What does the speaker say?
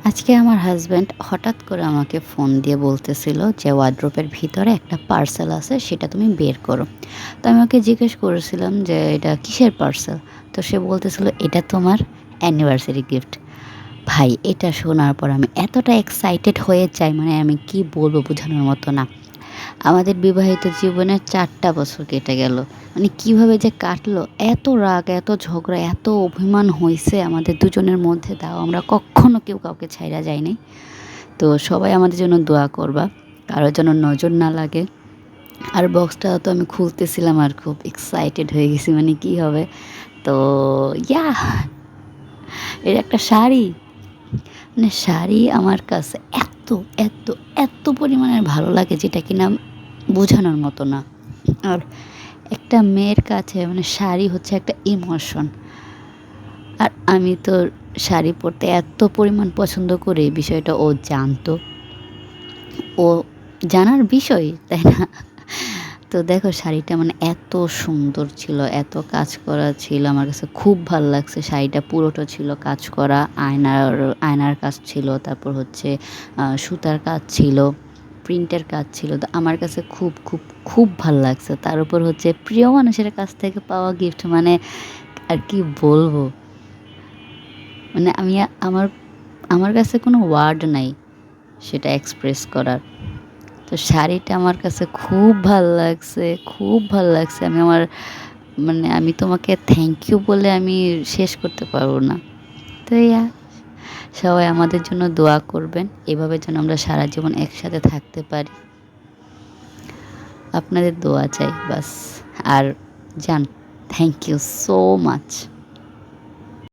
আজকে আমার হাসব্যান্ড হঠাৎ করে আমাকে ফোন দিয়ে বলতেছিল যে ওয়ার্ড্রোবের ভিতরে একটা পার্সেল আছে, সেটা তুমি বের করো। তো আমি ওকে জিজ্ঞেস করেছিলাম যে এটা কিসের পার্সেল। তো সে বলতেছিল এটা তোমার অ্যানিভার্সারি গিফট। ভাই, এটা শোনার পর আমি এতটা এক্সাইটেড হয়ে যাই, মানে আমি কি বলবো বোঝানোর মতো না। আমাদের বিবাহিত জীবনে 4টা বছর কেটে গেল, মানে কিভাবে যে কাটলো, এত রাগ, এত ঝগড়া, এত অভিমান হয়েছে আমাদের দুজনের মধ্যে, তাও আমরা কখনো কেউ কাউকে ছাইড়া যায়নি। তো সবাই আমাদের জন্য দোয়া করবা, কারোর জন্য নজর না লাগে। আর বক্সটা তো আমি খুলতেছিলাম আর খুব এক্সাইটেড হয়ে গেছি, মানে কি হবে। তো ইয়া, এর একটা শাড়ি, মানে শাড়ি আমার কাছে এত এত এত পরিমাণের ভালো লাগে, যেটা কিনা বোঝানোর মতো না। আর একটা মেয়ের কাছে মানে শাড়ি হচ্ছে একটা ইমোশন। আর আমি তো শাড়ি পরতে এত পরিমাণ পছন্দ করি, বিষয়টা ও জানতো, ও জানার বিষয়, তাই না? তো দেখো শাড়িটা মানে এত সুন্দর ছিল, এত কাজ করা ছিল, আমার কাছে খুব ভালো লাগছে। শাড়িটা পুরোটা ছিল কাজ করা, আয়নার কাজ ছিল, তারপর হচ্ছে সুতার কাজ ছিল, প্রিন্টের কাজ ছিল। তো আমার কাছে খুব খুব খুব ভালো লাগছে। তার উপর হচ্ছে প্রিয় মানুষের কাছ থেকে পাওয়া গিফট, মানে আর কি বলবো, মানে আমার আমার কাছে কোনো ওয়ার্ড নাই সেটা এক্সপ্রেস করার। তো শাড়িটা আমার কাছে খুব ভাল লাগছে, খুব ভাল লাগছে। আমি তোমাকে থ্যাংক ইউ বলে আমি শেষ করতে পারবো না। তো সবাই আমাদের জন্য দোয়া করবেন, এভাবে যেন আমরা সারা জীবন একসাথে থাকতে পারি। আপনাদের দোয়া চাই বাস। আর জান, থ্যাংক ইউ সো মাচ।